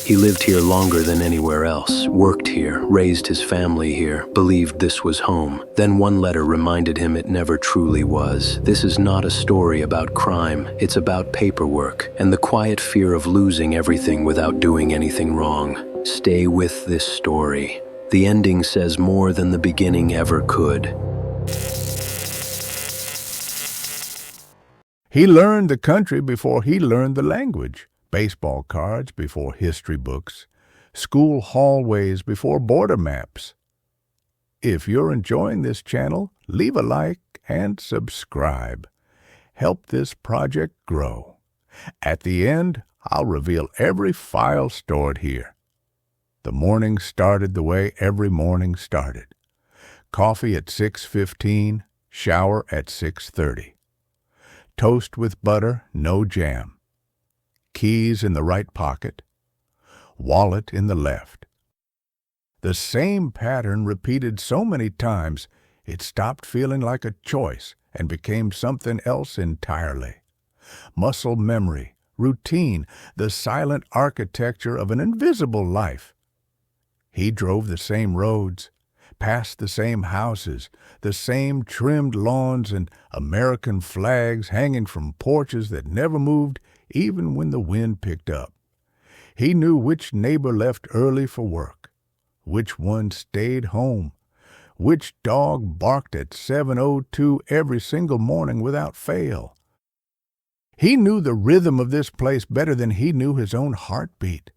He lived here longer than anywhere else, worked here, raised his family here, believed this was home. Then one letter reminded him it never truly was. This is not a story about crime, it's about paperwork and the quiet fear of losing everything without doing anything wrong. Stay with this story. The ending says more than the beginning ever could. He learned the country before he learned the language. Baseball cards before history books. School hallways before border maps. If you're enjoying this channel, leave a like and subscribe. Help this project grow. At the end, I'll reveal every file stored here. The morning started the way every morning started. Coffee at 6:15, shower at 6:30. Toast with butter, no jam. Keys in the right pocket. Wallet in the left. The same pattern repeated so many times, it stopped feeling like a choice and became something else entirely. Muscle memory, routine, the silent architecture of an invisible life. He drove the same roads, past the same houses, the same trimmed lawns and American flags hanging from porches that never moved even when the wind picked up. He knew which neighbor left early for work, which one stayed home, which dog barked at 7:02 every single morning without fail. He knew the rhythm of this place better than he knew his own heartbeat.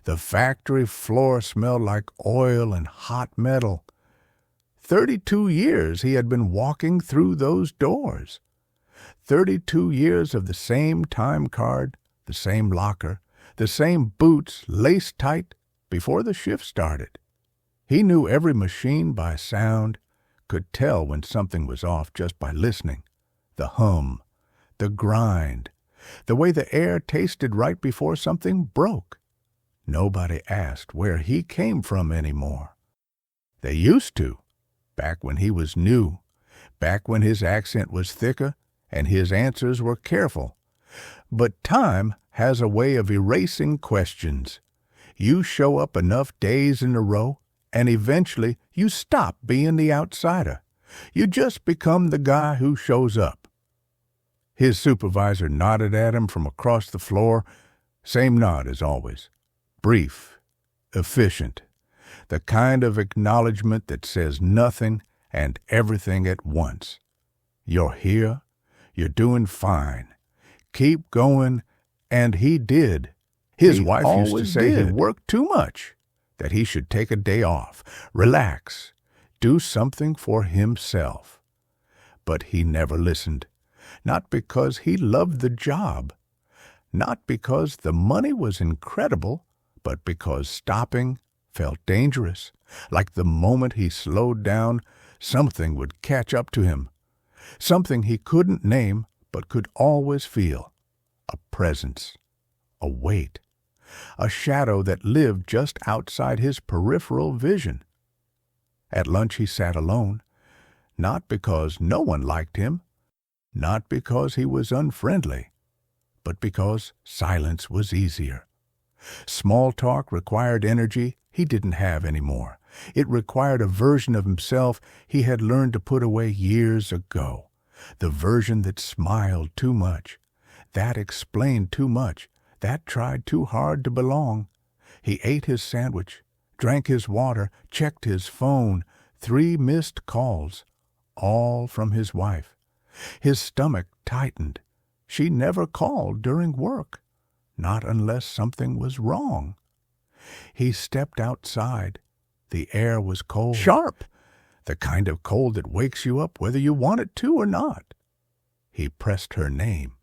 The factory floor smelled like oil and hot metal. 32 years he had been walking through those doors. 32 years of the same time card, the same locker, the same boots laced tight before the shift started. He knew every machine by sound, could tell when something was off just by listening. The hum, the grind, the way the air tasted right before something broke. Nobody asked where he came from anymore. They used to, back when he was new, back when his accent was thicker and his answers were careful. But time has a way of erasing questions. You show up enough days in a row, and eventually you stop being the outsider. You just become the guy who shows up. His supervisor nodded at him from across the floor, same nod as always. Brief, efficient, the kind of acknowledgement that says nothing and everything at once. You're here, you're doing fine, keep going, and he did. His wife used to say he worked too much, that he should take a day off, relax, do something for himself. But he never listened, not because he loved the job, not because the money was incredible, but because stopping felt dangerous. Like the moment he slowed down, something would catch up to him. Something he couldn't name, but could always feel. A presence, a weight, a shadow that lived just outside his peripheral vision. At lunch he sat alone, not because no one liked him, not because he was unfriendly, but because silence was easier. Small talk required energy he didn't have anymore. It required a version of himself he had learned to put away years ago. The version that smiled too much, that explained too much, that tried too hard to belong. He ate his sandwich, drank his water, checked his phone. 3 missed calls, all from his wife. His stomach tightened. She never called during work, not unless something was wrong. He stepped outside. The air was cold. Sharp! The kind of cold that wakes you up whether you want it to or not. He pressed her name.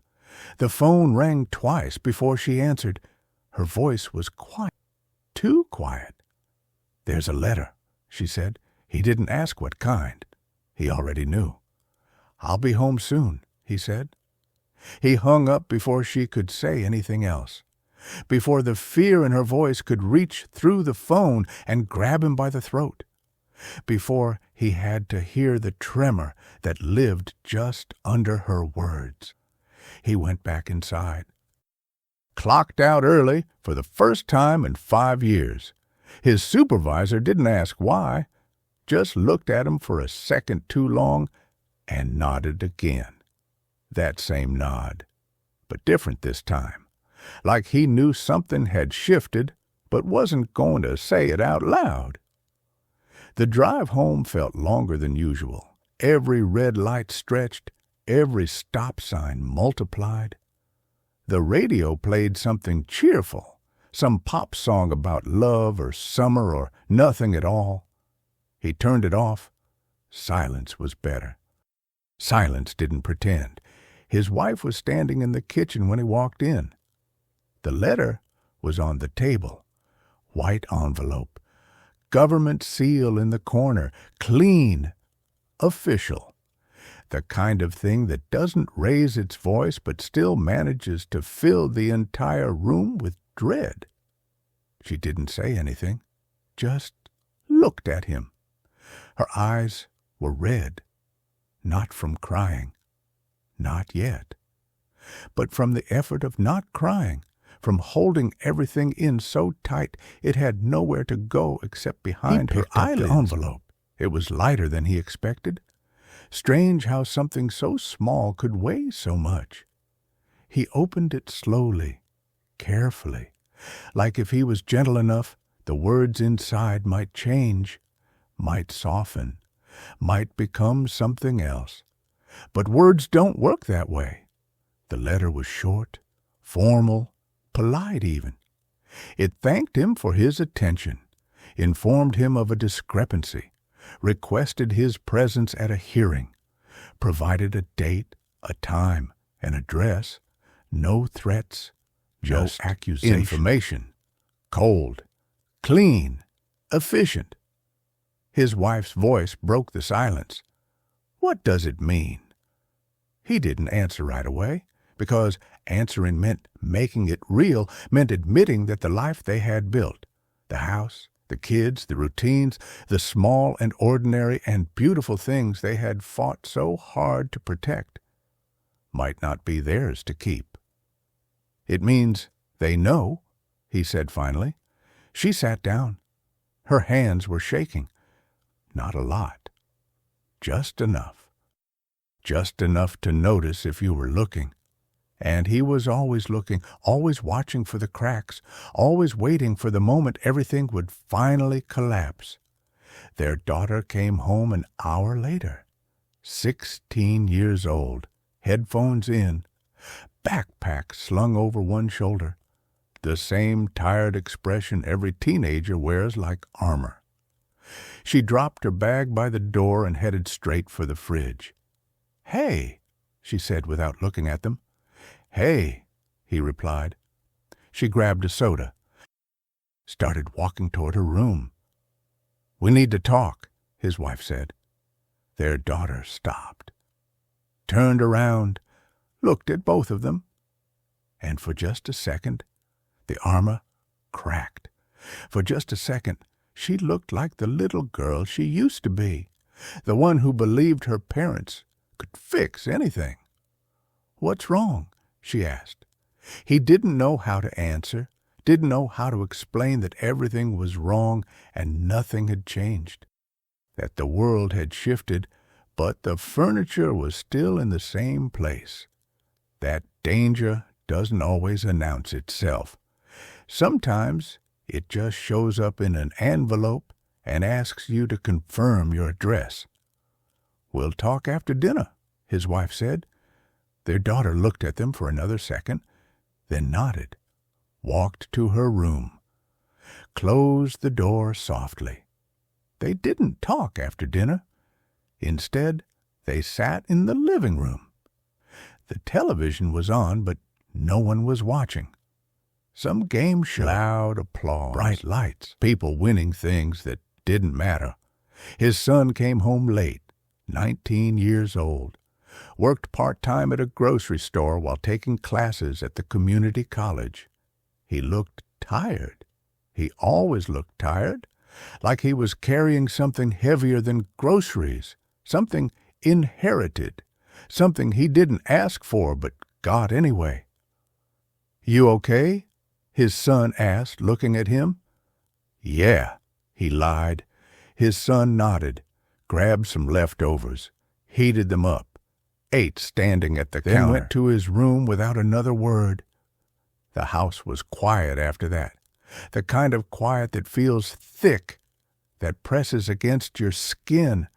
The phone rang twice before she answered. Her voice was quiet, too quiet. "There's a letter," she said. He didn't ask what kind. He already knew. "I'll be home soon," he said. He hung up before she could say anything else, before the fear in her voice could reach through the phone and grab him by the throat, before he had to hear the tremor that lived just under her words. He went back inside. clocked out early for the first time in 5 years. His supervisor didn't ask why, just looked at him for a second too long and nodded again. That same nod, but different this time, like he knew something had shifted but wasn't going to say it out loud. The drive home felt longer than usual. Every red light stretched, every stop sign multiplied. The radio played something cheerful, some pop song about love or summer or nothing at all. He turned it off. Silence was better. Silence didn't pretend. His wife was standing in the kitchen when he walked in. The letter was on the table. White envelope. Government seal in the corner. Clean. Official. The kind of thing that doesn't raise its voice but still manages to fill the entire room with dread. She didn't say anything, just looked at him. Her eyes were red, not from crying, not yet, but from the effort of not crying, from holding everything in so tight it had nowhere to go except behind her eyelids. Envelope. It was lighter than he expected. Strange how something so small could weigh so much. He opened it slowly, carefully, like if he was gentle enough, the words inside might change, might soften, might become something else. But words don't work that way. The letter was short, formal, polite even. It thanked him for his attention, informed him of a discrepancy, requested his presence at a hearing, provided a date, a time, an address, no threats, just accusation. Information. Cold, clean, efficient. His wife's voice broke the silence. What does it mean? He didn't answer right away, because answering meant making it real, meant admitting that the life they had built, the house, the kids, the routines, the small and ordinary and beautiful things they had fought so hard to protect, might not be theirs to keep. It means they know, he said finally. She sat down. Her hands were shaking. Not a lot. Just enough. Just enough to notice if you were looking. And he was always looking, always watching for the cracks, always waiting for the moment everything would finally collapse. Their daughter came home an hour later, 16 years old, headphones in, backpack slung over one shoulder, the same tired expression every teenager wears like armor. She dropped her bag by the door and headed straight for the fridge. "Hey," she said without looking at them. "Hey," he replied. She grabbed a soda, started walking toward her room. "We need to talk," his wife said. Their daughter stopped, turned around, looked at both of them, and for just a second, the armor cracked. For just a second, she looked like the little girl she used to be, the one who believed her parents could fix anything. "What's wrong?" she asked. He didn't know how to answer, didn't know how to explain that everything was wrong and nothing had changed, that the world had shifted, but the furniture was still in the same place. That danger doesn't always announce itself. Sometimes it just shows up in an envelope and asks you to confirm your address. "We'll talk after dinner," his wife said. Their daughter looked at them for another second, then nodded, walked to her room, closed the door softly. They didn't talk after dinner. Instead, they sat in the living room. The television was on, but no one was watching. Some game show. Loud applause. Bright lights. People winning things that didn't matter. His son came home late, 19 years old. Worked part-time at a grocery store while taking classes at the community college. He looked tired. He always looked tired, like he was carrying something heavier than groceries, something inherited, something he didn't ask for but got anyway. "You okay?" his son asked, looking at him. "Yeah," he lied. His son nodded, grabbed some leftovers, heated them up, ate standing at the counter, then went to his room without another word. The house was quiet after that, the kind of quiet that feels thick, that presses against your skin,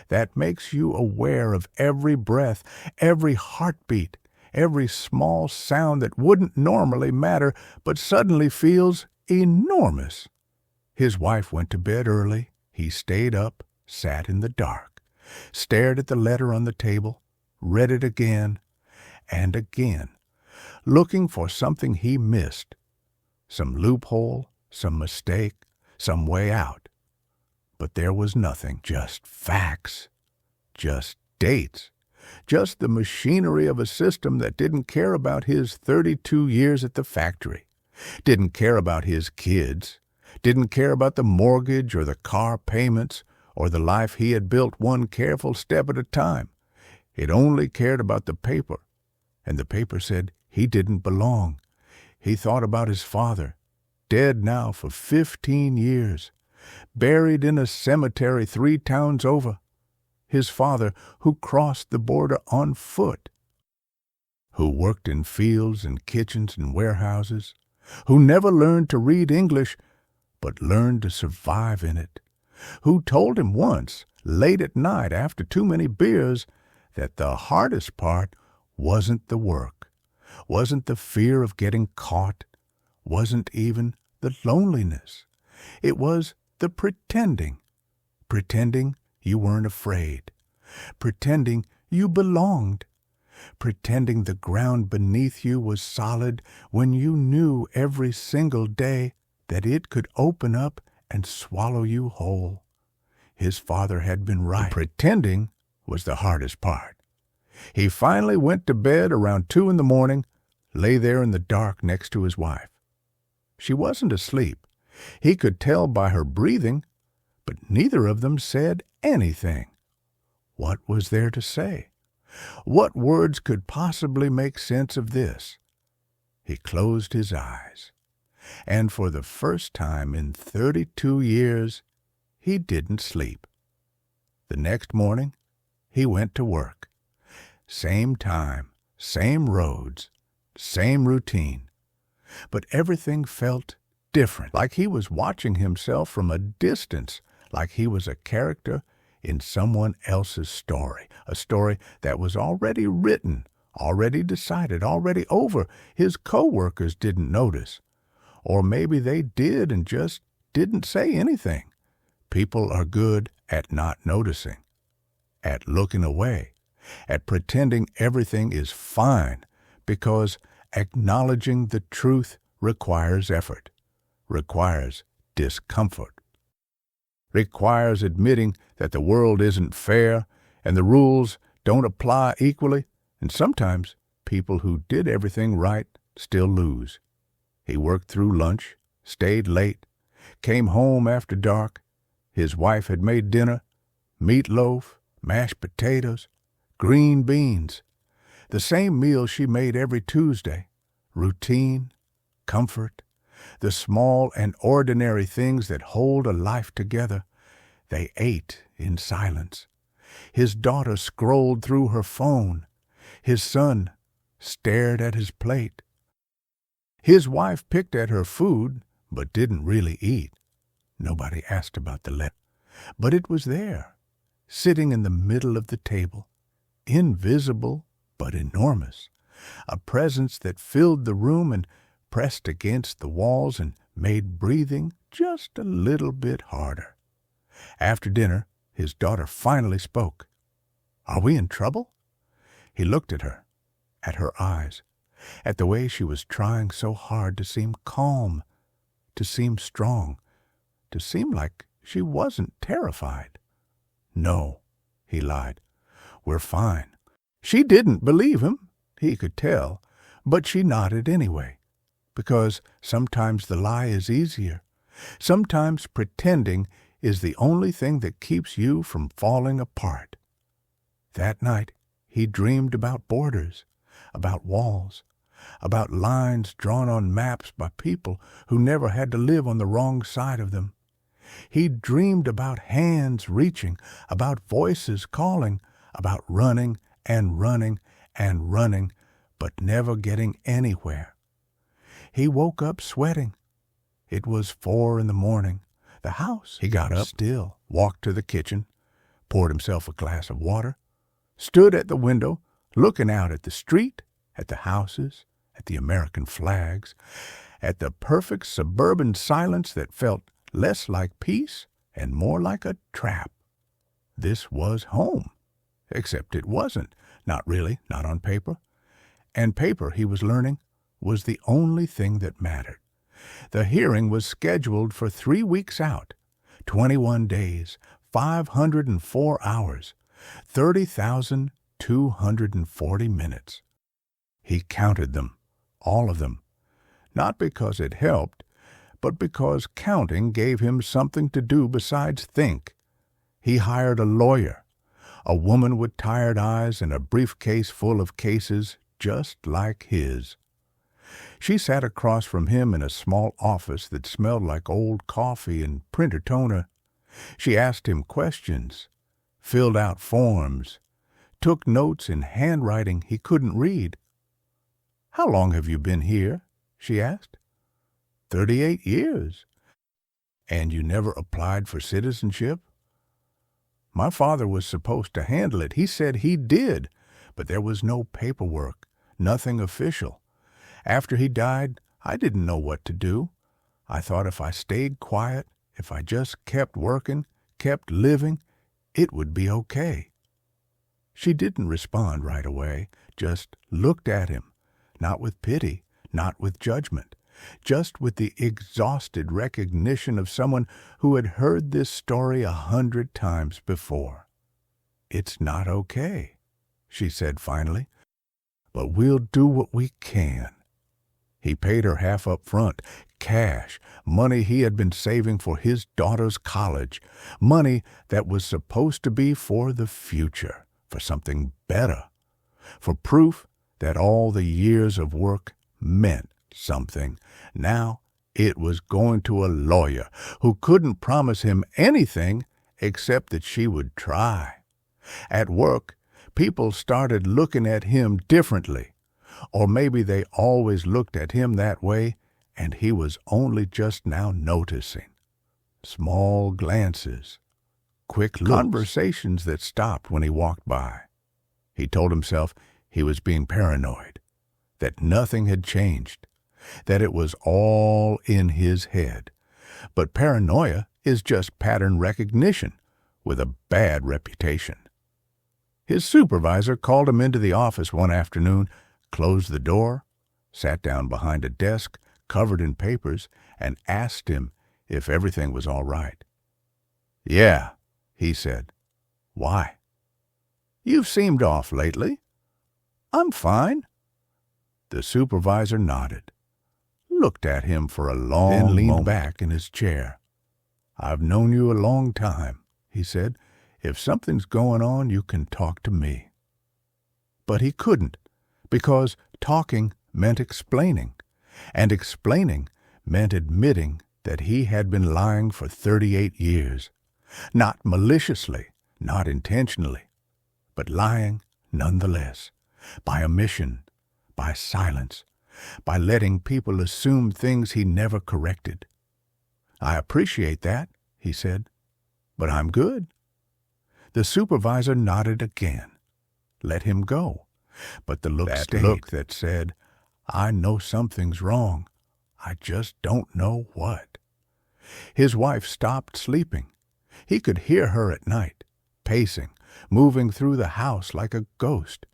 that makes you aware of every breath, every heartbeat, every small sound that wouldn't normally matter but suddenly feels enormous. His wife went to bed early. He stayed up, sat in the dark, stared at the letter on the table, read it again and again, looking for something he missed, some loophole, some mistake, some way out. But there was nothing, just facts, just dates, just the machinery of a system that didn't care about his 32 years at the factory, didn't care about his kids, didn't care about the mortgage or the car payments or the life he had built one careful step at a time. It only cared about the paper, and the paper said he didn't belong. He thought about his father, dead now for 15 years, buried in a cemetery 3 towns over. His father who crossed the border on foot, who worked in fields and kitchens and warehouses, who never learned to read English but learned to survive in it, who told him once, late at night after too many beers, that the hardest part wasn't the work, wasn't the fear of getting caught, wasn't even the loneliness. It was the pretending you weren't afraid, pretending you belonged, pretending the ground beneath you was solid when you knew every single day that it could open up and swallow you whole. His father had been right. The pretending was the hardest part. He finally went to bed around 2 in the morning, lay there in the dark next to his wife. She wasn't asleep. He could tell by her breathing, but neither of them said anything. What was there to say? What words could possibly make sense of this? He closed his eyes, and for the first time in 32 years, he didn't sleep. The next morning, he went to work. Same time, same roads, same routine. But everything felt different, like he was watching himself from a distance, like he was a character in someone else's story, a story that was already written, already decided, already over. His co-workers didn't notice. Or maybe they did and just didn't say anything. People are good at not noticing, at looking away, at pretending everything is fine, because acknowledging the truth requires effort, requires discomfort, requires admitting that the world isn't fair and the rules don't apply equally, and sometimes people who did everything right still lose. He worked through lunch, stayed late, came home after dark. His wife had made dinner, meatloaf, mashed potatoes, green beans, the same meal she made every Tuesday. Routine, comfort, the small and ordinary things that hold a life together. They ate in silence. His daughter scrolled through her phone. His son stared at his plate. His wife picked at her food, but didn't really eat. Nobody asked about the letter, but it was there, sitting in the middle of the table, invisible but enormous, a presence that filled the room and pressed against the walls and made breathing just a little bit harder. After dinner, his daughter finally spoke. "Are we in trouble?" He looked at her eyes, at the way she was trying so hard to seem calm, to seem strong, to seem like she wasn't terrified. "No," he lied. "We're fine." She didn't believe him, he could tell, but she nodded anyway, because sometimes the lie is easier. Sometimes pretending is the only thing that keeps you from falling apart. That night, he dreamed about borders, about walls, about lines drawn on maps by people who never had to live on the wrong side of them. He dreamed about hands reaching, about voices calling, about running and running and running, but never getting anywhere. He woke up sweating. It was 4 a.m. The house. He got up still, walked to the kitchen, poured himself a glass of water, stood at the window, looking out at the street, at the houses, at the American flags, at the perfect suburban silence that felt less like peace and more like a trap. This was home, except it wasn't. Not really, not on paper. And paper, he was learning, was the only thing that mattered. The hearing was scheduled for 3 weeks out, 21 days, 504 hours, 30,240 minutes. He counted them, all of them, not because it helped, but because counting gave him something to do besides think. He hired a lawyer, a woman with tired eyes and a briefcase full of cases just like his. She sat across from him in a small office that smelled like old coffee and printer toner. She asked him questions, filled out forms, took notes in handwriting he couldn't read. "How long have you been here?" she asked. 38 years. "And you never applied for citizenship?" "My father was supposed to handle it. He said he did, but there was no paperwork, nothing official. After he died, I didn't know what to do. I thought if I stayed quiet, if I just kept working, kept living, it would be okay." She didn't respond right away, just looked at him, not with pity, not with judgment, just with the exhausted recognition of someone who had heard this story 100 times before. "It's not okay," she said finally, "but we'll do what we can." He paid her half up front, cash, money he had been saving for his daughter's college, money that was supposed to be for the future, for something better, for proof that all the years of work meant something. Now it was going to a lawyer who couldn't promise him anything except that she would try. At work, people started looking at him differently, or maybe they always looked at him that way, and he was only just now noticing. Small glances, quick looks, conversations that stopped when he walked by. He told himself he was being paranoid, that nothing had changed, that it was all in his head. But paranoia is just pattern recognition with a bad reputation. His supervisor called him into the office one afternoon, closed the door, sat down behind a desk covered in papers, and asked him if everything was all right. "Yeah," he said. "Why?" "You've seemed off lately." "I'm fine." The supervisor nodded, looked at him for a long moment, then leaned back in his chair. "I've known you a long time," he said. "If something's going on, you can talk to me." But he couldn't, because talking meant explaining, and explaining meant admitting that he had been lying for 38 years. Not maliciously, not intentionally, but lying nonetheless, by omission, by silence, by letting people assume things he never corrected. "I appreciate that," he said, "but I'm good." The supervisor nodded again, let him go, but the look stayed. That look that said, "I know something's wrong. I just don't know what." His wife stopped sleeping. He could hear her at night, pacing, moving through the house like a ghost,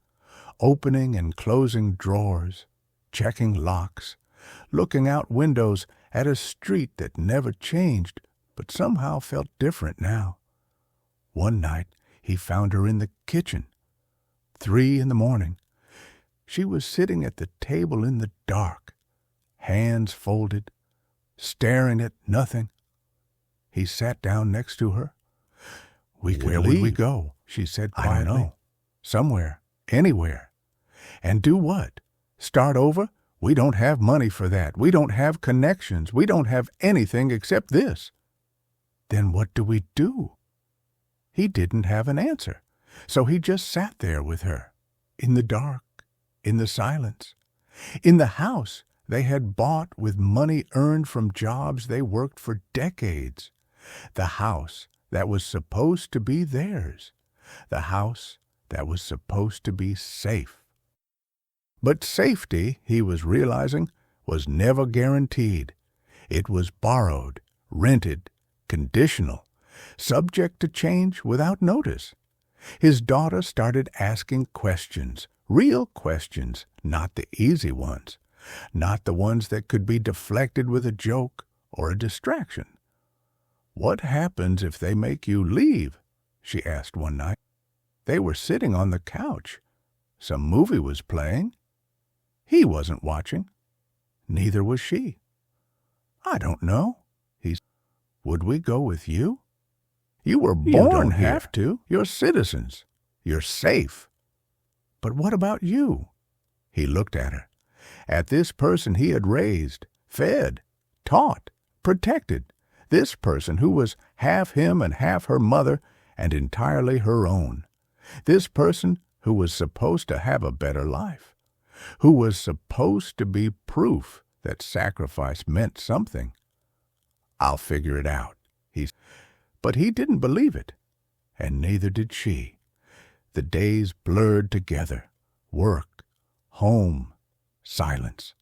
opening and closing drawers, checking locks, looking out windows at a street that never changed but somehow felt different now. One night he found her in the kitchen, 3 a.m. She was sitting at the table in the dark, hands folded, staring at nothing. He sat down next to her. Where would we go?" she said quietly. "I don't know. Somewhere, anywhere." "And do what? Start over? We don't have money for that. We don't have connections. We don't have anything except this. Then what do we do? He didn't have an answer, so he just sat there with her, in the dark, in the silence, in the house they had bought with money earned from jobs they worked for decades, the house that was supposed to be theirs, the house that was supposed to be safe. But safety, he was realizing, was never guaranteed. It was borrowed, rented, conditional, subject to change without notice. His daughter started asking questions, real questions, not the easy ones, not the ones that could be deflected with a joke or a distraction. "What happens if they make you leave?" she asked one night. They were sitting on the couch. Some movie was playing. He wasn't watching. Neither was she. "I don't know." "Would we go with you? You were born here. Have to. You're citizens. You're safe. But what about you?" He looked at her, at this person he had raised, fed, taught, protected, this person who was half him and half her mother and entirely her own, this person who was supposed to have a better life, who was supposed to be proof that sacrifice meant something. "I'll figure it out," but he didn't believe it, and neither did she. The days blurred together. Work, home, silence,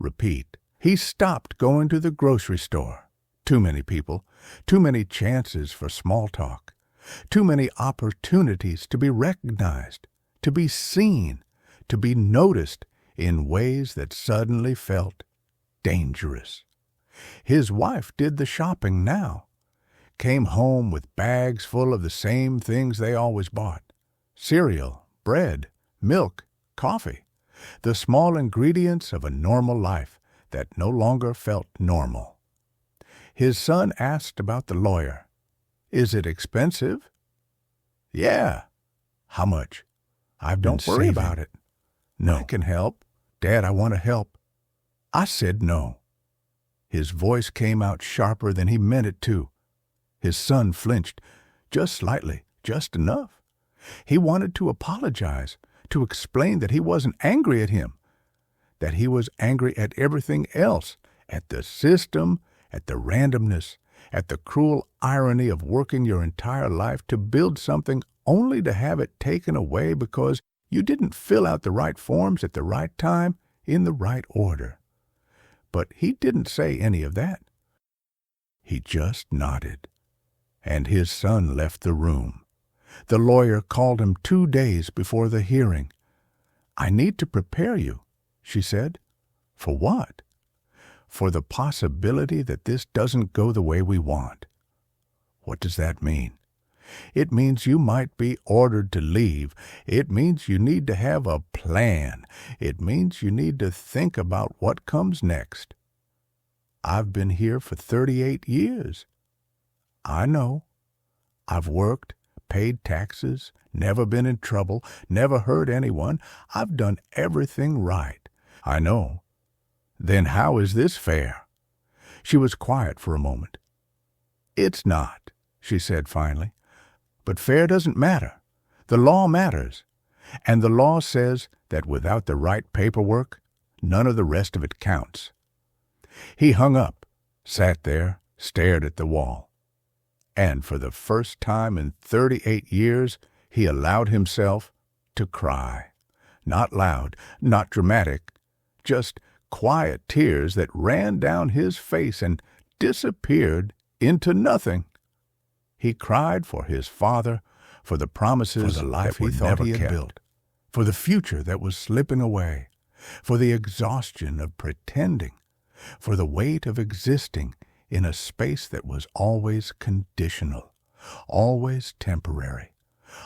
repeat. He stopped going to the grocery store. Too many people, too many chances for small talk, too many opportunities to be recognized, to be seen, to be noticed in ways that suddenly felt dangerous. His wife did the shopping now, came home with bags full of the same things they always bought: cereal, bread, milk, coffee, the small ingredients of a normal life that no longer felt normal. His son asked about the lawyer. "Is it expensive?" "Yeah." "How much?" "Don't worry about it." "No." "I can help." "Dad, I want to help." I said no. His voice came out sharper than he meant it to. His son flinched, just slightly, just enough. He wanted to apologize, to explain that he wasn't angry at him, that he was angry at everything else, at the system, at the randomness, at the cruel irony of working your entire life to build something only to have it taken away because you didn't fill out the right forms at the right time in the right order. But he didn't say any of that. He just nodded, and his son left the room. The lawyer called him 2 days before the hearing. "I need to prepare you," she said. "For what?" "For the possibility that this doesn't go the way we want." "What does that mean?" "It means you might be ordered to leave. It means you need to have a plan. It means you need to think about what comes next." "I've been here for 38 years. "I know. I've worked, paid taxes, never been in trouble, never hurt anyone. I've done everything right." "I know. Then how is this fair?" She was quiet for a moment. "It's not," she said finally. "But fair doesn't matter. The law matters. And the law says that without the right paperwork, none of the rest of it counts." He hung up, sat there, stared at the wall. And for the first time in 38 years, he allowed himself to cry. Not loud, not dramatic, just quiet tears that ran down his face and disappeared into nothing. He cried for his father, for the promises, for the life he thought he had built, for the future that was slipping away, for the exhaustion of pretending, for the weight of existing in a space that was always conditional, always temporary,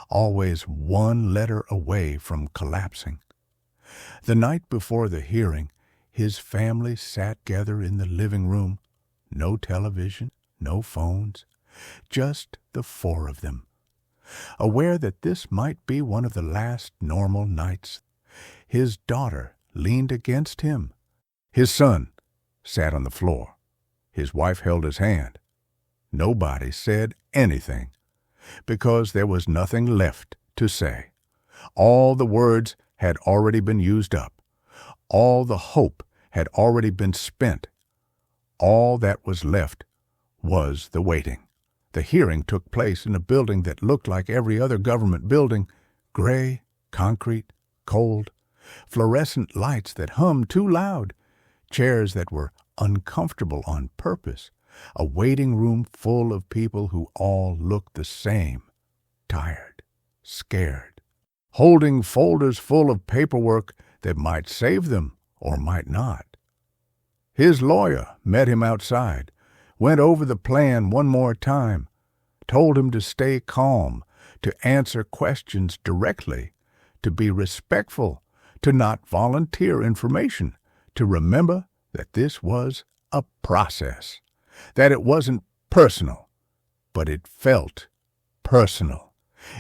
always one letter away from collapsing. The night before the hearing, his family sat together in the living room. No television, no phones, just the 4 of them, aware that this might be one of the last normal nights. His daughter leaned against him, His son sat on the floor. His wife held his hand. Nobody said anything because there was nothing left to say. All the words had already been used up. All the hope had already been spent. All that was left was the waiting. The hearing took place in a building that looked like every other government building, gray, concrete, cold, fluorescent lights that hummed too loud, chairs that were uncomfortable on purpose, a waiting room full of people who all looked the same, tired, scared, holding folders full of paperwork that might save them or might not. His lawyer met him outside, went over the plan one more time, told him to stay calm, to answer questions directly, to be respectful, to not volunteer information, to remember that this was a process, that it wasn't personal, but it felt personal.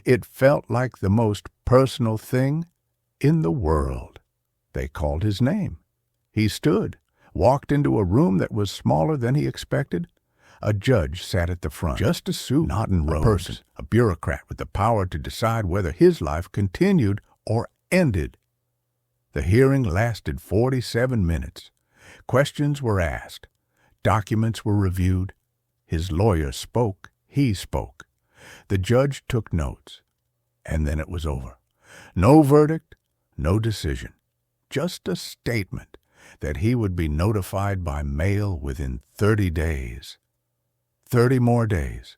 It felt like the most personal thing in the world. They called his name. He stood, walked into a room that was smaller than he expected. A judge sat at the front, just a suit, not in robes, a person, a bureaucrat with the power to decide whether his life continued or ended. The hearing lasted 47 minutes. Questions were asked. Documents were reviewed. His lawyer spoke. He spoke. The judge took notes. And then it was over. No verdict, no decision. Just a statement that he would be notified by mail within 30 days. 30 more days.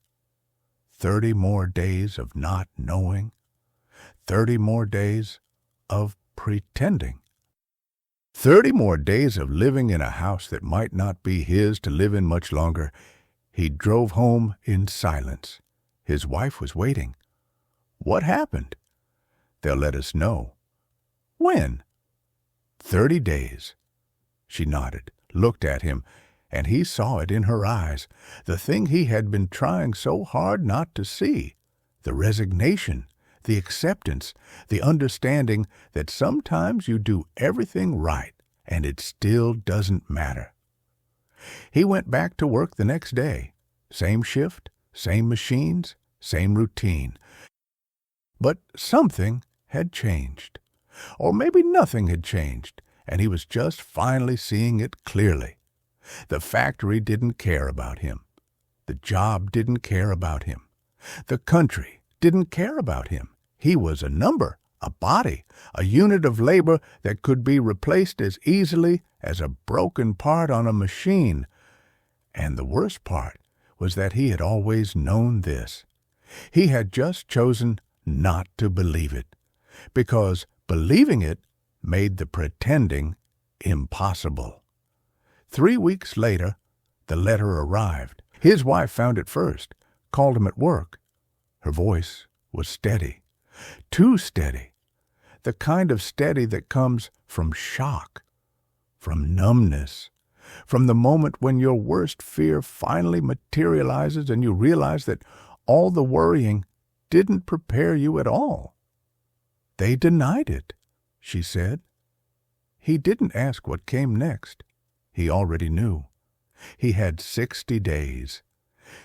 30 more days of not knowing. 30 more days of pretending. 30 more days of living in a house that might not be his to live in much longer. He drove home in silence. His wife was waiting. What happened? They'll let us know. When? 30 days. She nodded, looked at him, and he saw it in her eyes, the thing he had been trying so hard not to see, the resignation, the acceptance, the understanding that sometimes you do everything right and it still doesn't matter. He went back to work the next day. Same shift, same machines, same routine. But something had changed. Or maybe nothing had changed, and he was just finally seeing it clearly. The factory didn't care about him. The job didn't care about him. The country didn't care about him. He was a number, a body, a unit of labor that could be replaced as easily as a broken part on a machine. And the worst part was that he had always known this. He had just chosen not to believe it, because believing it made the pretending impossible. 3 weeks later, the letter arrived. His wife found it first, called him at work. Her voice was steady, too steady, the kind of steady that comes from shock, from numbness, from the moment when your worst fear finally materializes and you realize that all the worrying didn't prepare you at all. They denied it, she said. He didn't ask what came next. He already knew. He had 60 days.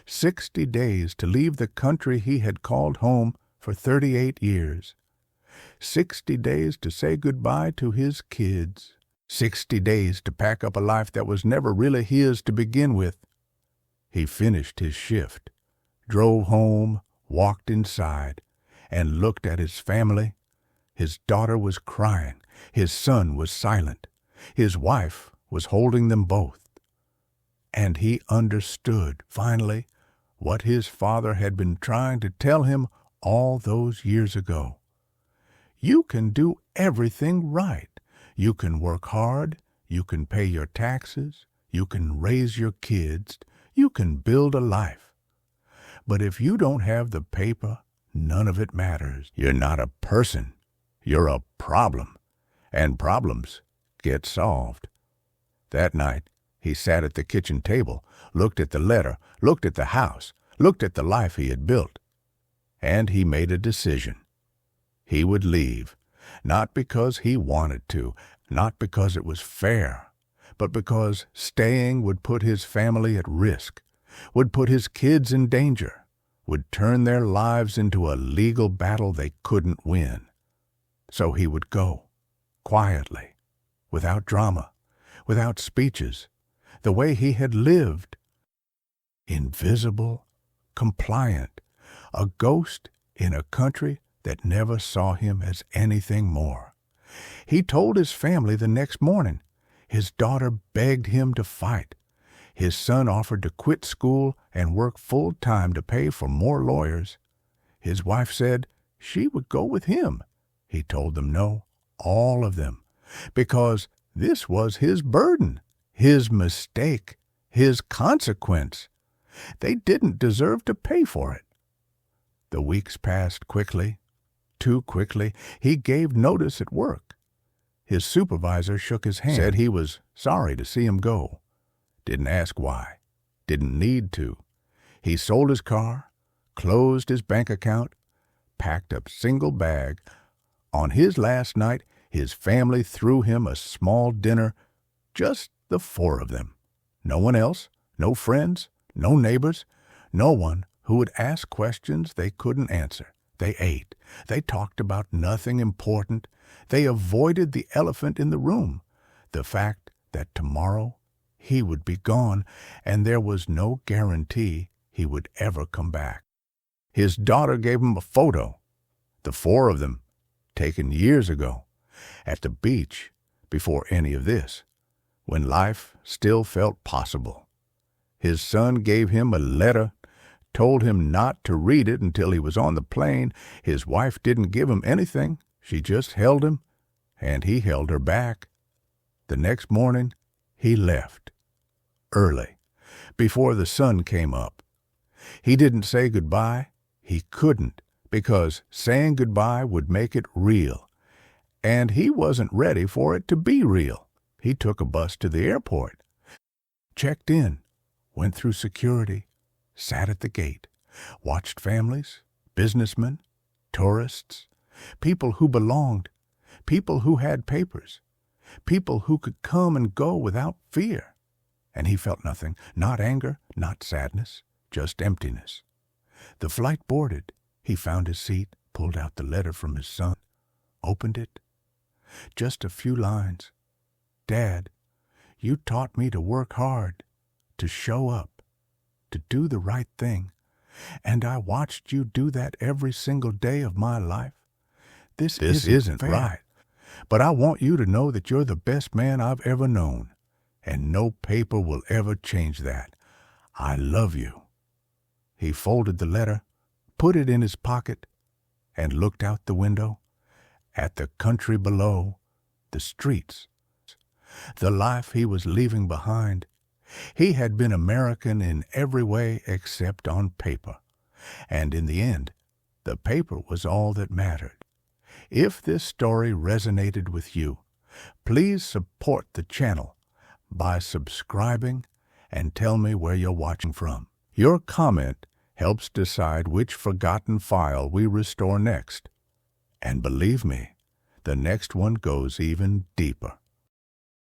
60 days to leave the country he had called home for 38 years. 60 days to say goodbye to his kids. 60 days to pack up a life that was never really his to begin with. He finished his shift, drove home, walked inside, and looked at his family. His daughter was crying. His son was silent. His wife was holding them both. And he understood, finally, what his father had been trying to tell him all those years ago. You can do everything right. You can work hard. You can pay your taxes. You can raise your kids. You can build a life. But if you don't have the paper, none of it matters. You're not a person. You're a problem. And problems get solved. That night, he sat at the kitchen table, looked at the letter, looked at the house, looked at the life he had built. And he made a decision. He would leave, not because he wanted to, not because it was fair, but because staying would put his family at risk, would put his kids in danger, would turn their lives into a legal battle they couldn't win. So he would go, quietly, without drama, without speeches, the way he had lived. Invisible, compliant, a ghost in a country that never saw him as anything more. He told his family the next morning. His daughter begged him to fight. His son offered to quit school and work full-time to pay for more lawyers. His wife said she would go with him. He told them no, all of them, because this was his burden, his mistake, his consequence. They didn't deserve to pay for it. The weeks passed quickly, too quickly. He gave notice at work. His supervisor shook his hand, said he was sorry to see him go. Didn't ask why, didn't need to. He sold his car, closed his bank account, packed a single bag. On his last night, his family threw him a small dinner, just the four of them. No one else, no friends, no neighbors, no one who would ask questions they couldn't answer. They ate. They talked about nothing important. They avoided the elephant in the room, the fact that tomorrow he would be gone, and there was no guarantee he would ever come back. His daughter gave him a photo, the four of them, taken years ago, at the beach, before any of this, when life still felt possible. His son gave him a letter, told him not to read it until he was on the plane. His wife didn't give him anything. She just held him, and he held her back. The next morning, he left, early, before the sun came up. He didn't say goodbye. He couldn't, because saying goodbye would make it real, and he wasn't ready for it to be real. He took a bus to the airport, checked in, went through security, sat at the gate, watched families, businessmen, tourists, people who belonged, people who had papers, people who could come and go without fear. And he felt nothing, not anger, not sadness, just emptiness. The flight boarded. He found his seat, pulled out the letter from his son, opened it. Just a few lines. Dad, you taught me to work hard, to show up, to do the right thing, and I watched you do that every single day of my life. This isn't fair. Right, but I want you to know that you're the best man I've ever known, and no paper will ever change that. I love you. He folded the letter, put it in his pocket, and looked out the window at the country below, the streets, the life he was leaving behind. He had been American in every way except on paper, and in the end, the paper was all that mattered. If this story resonated with you, please support the channel by subscribing and tell me where you're watching from. Your comment helps decide which forgotten file we restore next. And believe me, the next one goes even deeper.